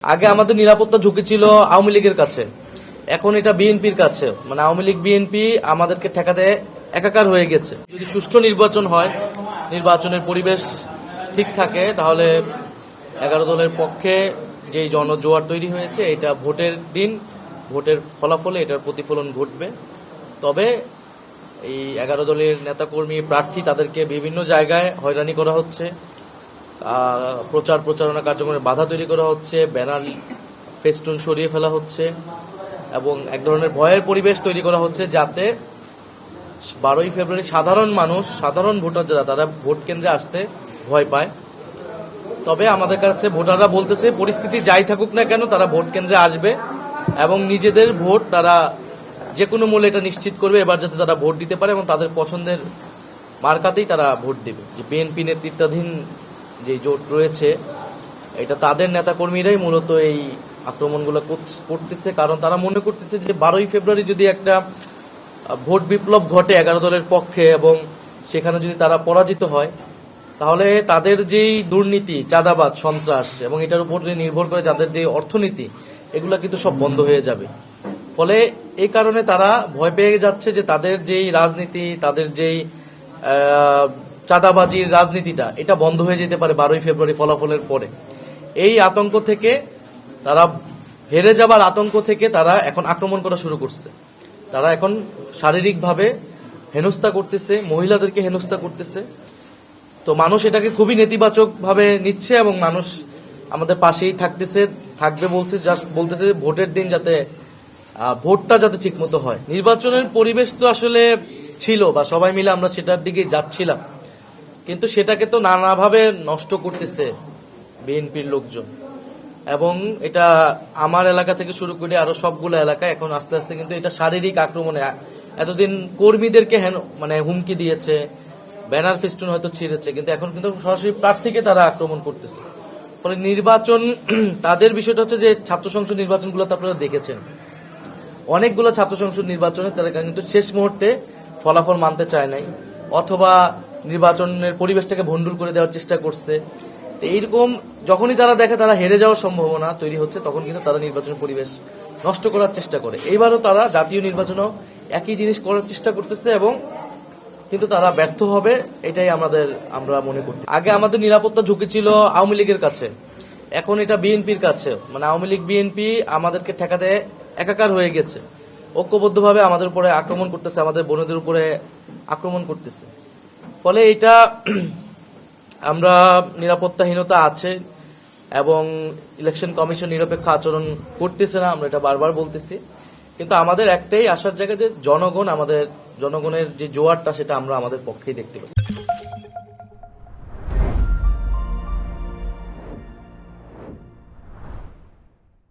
আগে আমাদের নিরাপত্তা ঝুঁকি ছিল আওয়ামী লীগের কাছে, এখন এটা বিএনপির কাছে। মানে আওয়ামী লীগ বিএনপি আমাদেরকে ঠেকাতে একাকার হয়ে গেছে। যদি সুষ্ঠু নির্বাচন হয়, নির্বাচনের পরিবেশ ঠিক থাকে, তাহলে 11 দলের পক্ষে যেই জনজোয়ার তৈরি হয়েছে, এটা ভোটের দিন ভোটের ফলাফলে এটার প্রতিফলন ঘটবে। তবে এই 11 দলের নেতাকর্মী প্রার্থী তাদেরকে বিভিন্ন জায়গায় হয়রানি করা হচ্ছে, প্রচারণা কার্যক্রমে বাধা তৈরি করা হচ্ছে, ব্যানার ফেস্টুন সরিয়ে ফেলা হচ্ছে এবং এক ধরনের ভয়ের পরিবেশ তৈরি করা হচ্ছে, যাতে 12ই ফেব্রুয়ারি সাধারণ ভোটার যারা, তারা ভোট কেন্দ্রে আসতে ভয় পায়। তবে আমাদের কাছে ভোটাররা বলতেছে, পরিস্থিতি যাই থাকুক না কেন, তারা ভোট কেন্দ্রে আসবে এবং নিজেদের ভোট তারা যে কোনো মূল্যে এটা নিশ্চিত করবে এবার যাতে তারা ভোট দিতে পারে এবং তাদের পছন্দের মার্কাতেই তারা ভোট দেবে। যে বিএনপি নেতৃত্বাধীন যে জোট রয়েছে, এটা তাদের নেতাকর্মীরাই মূলত এই আক্রমণগুলো করতেছে, কারণ তারা মনে করতেছে যে 12ই ফেব্রুয়ারি যদি একটা ভোট বিপ্লব ঘটে 11 দলের পক্ষে এবং সেখানে যদি তারা পরাজিত হয়, তাহলে তাদের যেই দুর্নীতি, চাঁদাবাজ, সন্ত্রাস এবং এটার উপর নির্ভর করে যাদের যে অর্থনীতি, এগুলা কিন্তু সব বন্ধ হয়ে যাবে। ফলে এই কারণে তারা ভয় পেয়ে যাচ্ছে যে তাদের যেই রাজনীতি, তাদের যেই চাঁদাবাজির রাজনীতিটা, এটা বন্ধ হয়ে যেতে পারে 12ই ফেব্রুয়ারি ফলাফলের পরে। এই আতঙ্ক থেকে তারা, হেরে যাবার আতঙ্ক থেকে তারা এখন আক্রমণ করা শুরু করছে। তারা এখন শারীরিকভাবে হেনস্থা করতেছে, মহিলাদেরকে হেনস্থা করতেছে। তো মানুষ এটাকে খুবই নেতিবাচক ভাবে নিচ্ছে এবং মানুষ আমাদের পাশেই থাকবে বলতেছে ভোটের দিন যাতে ভোটটা যাতে ঠিক মতো হয়। নির্বাচনের পরিবেশ তো আসলে ছিল, বা সবাই মিলে আমরা সেটার দিকে যাচ্ছিলাম, কিন্তু সেটাকে তো নানাভাবে নষ্ট করতেছে বিএনপির লোকজন। এবং এটা আমার এলাকা থেকে শুরু করে আরো সবগুলো এলাকায় এখন আস্তে আস্তে কিন্তু এটা শারীরিক আক্রমণে, এতদিন কর্মীদেরকে হুমকি দিয়েছে, ব্যানার ফেস্টুন হয়তো ছিঁড়েছে, কিন্তু এখন কিন্তু সরাসরি প্রার্থীকে তারা আক্রমণ করতেছে। ফলে নির্বাচন, তাদের বিষয়টা হচ্ছে যে ছাত্র সংসদ নির্বাচনগুলো তো আপনারা দেখেছেন, অনেকগুলো ছাত্র সংসদ নির্বাচনে তারা কিন্তু শেষ মুহূর্তে ফলাফল মানতে চায় নাই, অথবা নির্বাচনের পরিবেশটাকে ভণ্ডুল করে দেওয়ার চেষ্টা করছে। তো এইরকম যখনই তারা দেখে তারা হেরে যাওয়ার সম্ভাবনা তৈরি হচ্ছে, তখন কিন্তু তারা নির্বাচনের পরিবেশ নষ্ট করার চেষ্টা করে। এইবারও তারা জাতীয় নির্বাচনেও একই জিনিস করার চেষ্টা করতেছে এবং কিন্তু তারা ব্যর্থ হবে, এটাই আমরা মনে করছি। আগে আমাদের নিরাপত্তা ঝুঁকি ছিল আওয়ামী লীগের কাছে, এখন এটা বিএনপির কাছে। মানে আওয়ামী লীগ বিএনপি আমাদেরকে ঠেকাতে একাকার হয়ে গেছে, ঐক্যবদ্ধভাবে আমাদের উপরে আক্রমণ করতেছে, আমাদের বোনদের উপরে আক্রমণ করতেছে। ফলে এটা আমরা নিরাপত্তাহীনতা আছে এবং ইলেকশন কমিশন নিরপেক্ষ আচরণ করতেছে না, আমরা এটা বারবার বলতেছি। কিন্তু আমাদের একটাই আসার জায়গা যে জনগণের যে জোয়ারটা, সেটা আমরা আমাদের পক্ষেই দেখতে পাই।